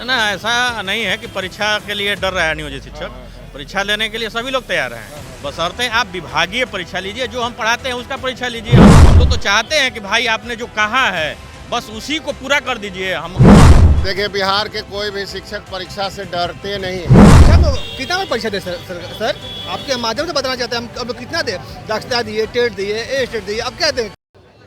ना ऐसा नहीं है कि परीक्षा के लिए डर रहा है नियोजित शिक्षक। परीक्षा लेने के लिए सभी लोग तैयार हैं, बशर्ते आप विभागीय परीक्षा लीजिए, जो हम पढ़ाते हैं उसका परीक्षा लीजिए। हम लोग तो चाहते हैं कि भाई आपने जो कहा है बस उसी को पूरा कर दीजिए। हम देखिए, बिहार के कोई भी शिक्षक परीक्षा से डरते नहीं। कितना में परीक्षा दे सर आपके माध्यम से बताना चाहते हैं हम। अब कितना दे, दक्षता दिए, टेट दिए, ए स्टेट दिए, अब क्या दें?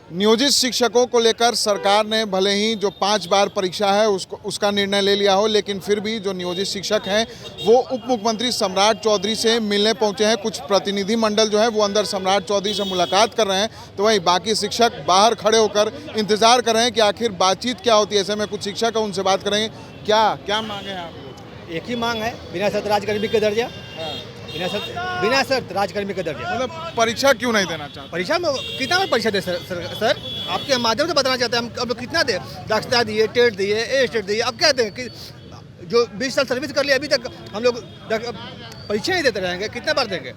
नियोजित शिक्षकों को लेकर सरकार ने भले ही जो 5 बार परीक्षा है उसका निर्णय ले लिया हो, लेकिन फिर भी जो नियोजित शिक्षक हैं वो उप मुख्यमंत्री सम्राट चौधरी से मिलने पहुंचे हैं। कुछ प्रतिनिधि मंडल जो है वो अंदर सम्राट चौधरी से मुलाकात कर रहे हैं, तो वहीं बाकी शिक्षक बाहर खड़े होकर इंतजार कर रहे हैं कि आखिर बातचीत क्या होती है। ऐसे में कुछ शिक्षक है, उनसे बात करेंगे। क्या मांगे हैं आप? एक ही मांग है, बिना शर्त राजकर्मी का दर्जा। बिना शर्त राजकर्मी का दर्जा। मतलब परीक्षा क्यों नहीं देना चाहते? परीक्षा में कितना में परीक्षा दे सर आपके माध्यम से बताना चाहते हैं हम। अब कितना दे, दक्षता दिए, टेट दिए, ए स्टेट दिए, अब क्या दें? कि जो 20 साल सर्विस कर लिया अभी तक हम लोग परीक्षा ही देते रहेंगे, कितना बार देंगे?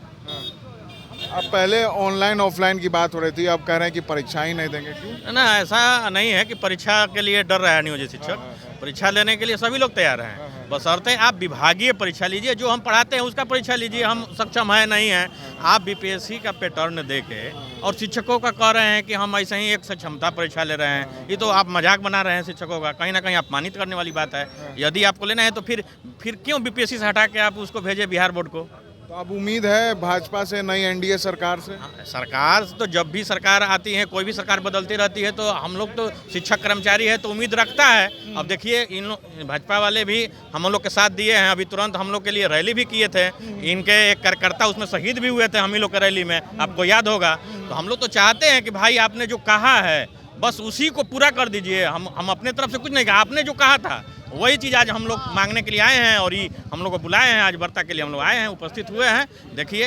अब पहले ऑनलाइन ऑफलाइन की बात हो रही थी, अब कह रहे हैं कि परीक्षा ही नहीं देंगे, क्यों? ना ऐसा नहीं है कि परीक्षा के लिए डर रहा है नियोजित शिक्षक। परीक्षा लेने के लिए सभी लोग तैयार हैं, बशर्ते आप विभागीय परीक्षा लीजिए, जो हम पढ़ाते हैं उसका परीक्षा लीजिए। हम सक्षम है नहीं हैं। आप बीपीएससी का पैटर्न देके और शिक्षकों का कह रहे हैं कि हम ऐसे ही एक क्षमता परीक्षा ले रहे हैं। ये तो आप मजाक बना रहे हैं शिक्षकों का, कहीं ना कहीं अपमानित करने वाली बात है। यदि आपको लेना है तो फिर क्यों बीपीएससी से हटा के आप उसको भेजे बिहार बोर्ड को? तो अब उम्मीद है भाजपा से, नई एनडीए सरकार से? सरकार तो जब भी सरकार आती है, कोई भी सरकार बदलती रहती है, तो हम लोग तो शिक्षक कर्मचारी है तो उम्मीद रखता है। अब देखिए, इन लोग भाजपा वाले भी हम लोग के साथ दिए हैं। अभी तुरंत हम लोग के लिए रैली भी किए थे। इनके एक कार्यकर्ता उसमें शहीद भी हुए थे हम ही लोग के रैली में, आपको याद होगा। तो हम लोग तो चाहते हैं कि भाई आपने जो कहा है बस उसी को पूरा कर दीजिए। हम अपने तरफ से कुछ नहीं कहा, आपने जो कहा था वही चीज़ आज हम लोग मांगने के लिए आए हैं और ये हम लोग को बुलाए हैं। आज वार्ता के लिए हम लोग आए हैं, उपस्थित हुए हैं। देखिए,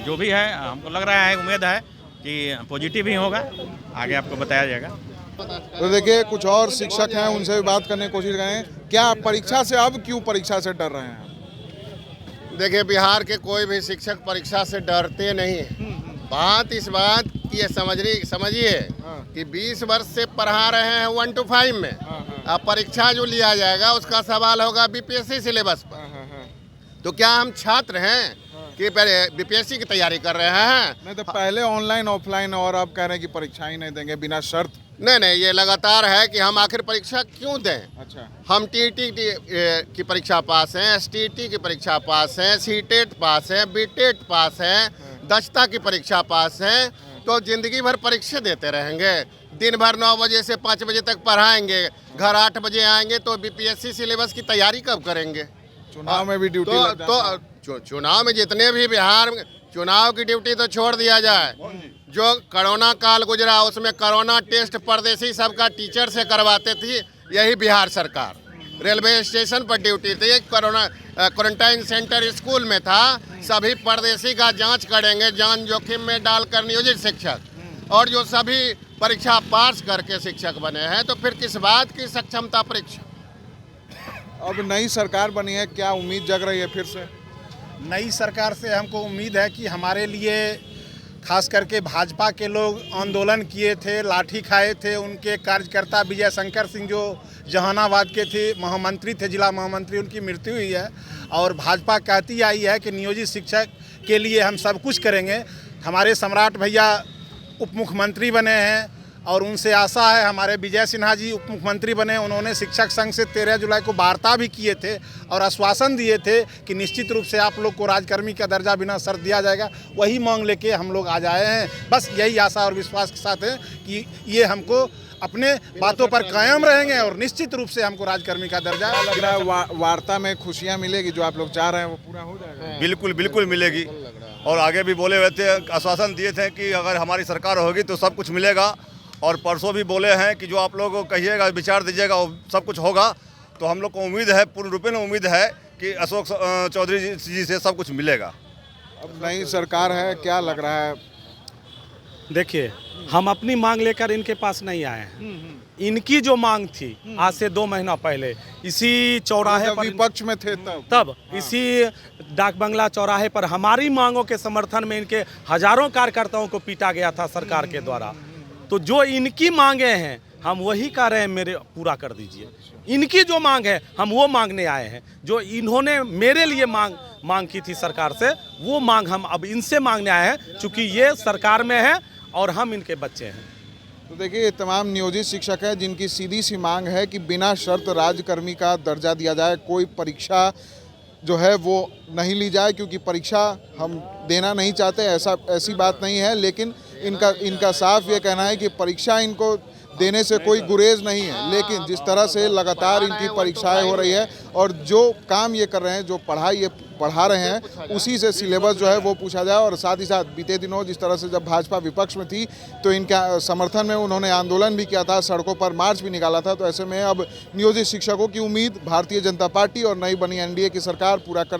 जो भी है हमको लग रहा है, उम्मीद है कि पॉजिटिव ही होगा, आगे आपको बताया जाएगा। तो देखिए, कुछ और शिक्षक हैं, उनसे भी बात करने की कोशिश करें। क्या परीक्षा से, अब क्यों परीक्षा से डर रहे हैं? देखिए, बिहार के कोई भी शिक्षक परीक्षा से डरते नहीं। बात इस बात की समझिए कि 20 वर्ष से पढ़ा रहे हैं 1 to 5 में। अब परीक्षा जो लिया जाएगा उसका सवाल होगा बीपीएससी सिलेबस पर। तो क्या हम छात्र हैं कि पहले बीपीएससी की तैयारी कर रहे हैं? नहीं तो पहले ऑनलाइन ऑफलाइन, और आप कह रहे हैं कि परीक्षा ही नहीं देंगे बिना शर्त। नहीं, ये लगातार है कि हम आखिर परीक्षा क्यों दें। अच्छा, हम टीटी की परीक्षा पास हैं, एसटीटी की परीक्षा पास हैं, सीटेट पास हैं, बीटेट पास हैं, दक्षता की परीक्षा पास हैं, तो जिंदगी भर परीक्षा देते रहेंगे। दिन भर 9 बजे से 5 बजे तक पढ़ाएंगे, घर 8 बजे आएंगे, तो बीपीएससी सिलेबस की तैयारी कब करेंगे? चुनाव में भी ड्यूटी चुनाव में जितने भी बिहार में चुनाव की ड्यूटी तो छोड़ दिया जाए। जो कोरोना काल गुजरा उसमें कोरोना टेस्ट परदेसी सबका टीचर से करवाते थी, यही बिहार सरकार। रेलवे स्टेशन पर ड्यूटी थी, कोरोना क्वारंटाइन सेंटर स्कूल में था, सभी परदेसी का जांच करेंगे जान जोखिम में डालकर नियोजित शिक्षक। और जो सभी परीक्षा पास करके शिक्षक बने हैं, तो फिर किस बात की सक्षमता परीक्षा? अब नई सरकार बनी है, क्या उम्मीद जग रही है फिर से? नई सरकार से हमको उम्मीद है कि हमारे लिए खास करके भाजपा के लोग आंदोलन किए थे, लाठी खाए थे, उनके कार्यकर्ता विजय शंकर सिंह जो जहानाबाद के थे, महामंत्री थे, जिला महामंत्री, उनकी मृत्यु हुई है। और भाजपा कहती आई है कि नियोजित शिक्षक के लिए हम सब कुछ करेंगे। हमारे सम्राट भैया उप मुख्यमंत्री बने हैं और उनसे आशा है, हमारे विजय सिन्हा जी उप मुख्यमंत्री बने, उन्होंने शिक्षक संघ से 13 जुलाई को वार्ता भी किए थे और आश्वासन दिए थे कि निश्चित रूप से आप लोग को राजकर्मी का दर्जा बिना शर्त दिया जाएगा। वही मांग लेके हम लोग आज आए हैं। बस यही आशा और विश्वास के साथ है कि ये हमको अपने बातों पर कायम रहेंगे और निश्चित रूप से हमको राजकर्मी का दर्जा। लग रहा है वार्ता में खुशियाँ मिलेगी, जो आप लोग चाह रहे हैं वो पूरा हो जाएगा? बिल्कुल मिलेगी। और आगे भी बोले हुए थे, आश्वासन दिए थे कि अगर हमारी सरकार होगी तो सब कुछ मिलेगा। और परसों भी बोले हैं कि जो आप लोग कहिएगा, विचार दीजिएगा, वो सब कुछ होगा। तो हम लोग को उम्मीद है, पूर्ण रूपेण उम्मीद है कि अशोक चौधरी जी से सब कुछ मिलेगा। अब नई सरकार है, क्या लग रहा है? देखिए, हम अपनी मांग लेकर इनके पास नहीं आए हैं। इनकी जो मांग थी आज से 2 महीना पहले इसी चौराहे जब पर विपक्ष में थे तब इसी डाक बंगला चौराहे पर हमारी मांगों के समर्थन में इनके हजारों कार्यकर्ताओं को पीटा गया था सरकार के द्वारा। तो जो इनकी मांगे हैं हम वही कह रहे हैं, मेरे पूरा कर दीजिए। इनकी जो मांग है हम वो मांगने आए हैं, जो इन्होंने मेरे लिए मांग की थी सरकार से, वो मांग हम अब इनसे मांगने आए हैं, चूँकि ये सरकार में है और हम इनके बच्चे हैं। तो देखिए ये तमाम नियोजित शिक्षक हैं जिनकी सीधी सी मांग है कि बिना शर्त राज्यकर्मी का दर्जा दिया जाए, कोई परीक्षा जो है वो नहीं ली जाए, क्योंकि परीक्षा हम देना नहीं चाहते, ऐसी बात नहीं है। लेकिन इनका साफ ये कहना है कि परीक्षा इनको देने से कोई गुरेज नहीं है, लेकिन जिस तरह से लगातार इनकी परीक्षाएं हो रही है और जो काम ये कर रहे हैं, जो पढ़ाई ये पढ़ा रहे हैं, उसी से सिलेबस जो है वो पूछा जाए। और साथ ही साथ बीते दिनों जिस तरह से जब भाजपा विपक्ष में थी तो इनके समर्थन में उन्होंने आंदोलन भी किया था, सड़कों पर मार्च भी निकाला था। तो ऐसे में अब नियोजित शिक्षकों की उम्मीद भारतीय जनता पार्टी और नई बनी एनडीए की सरकार पूरा कर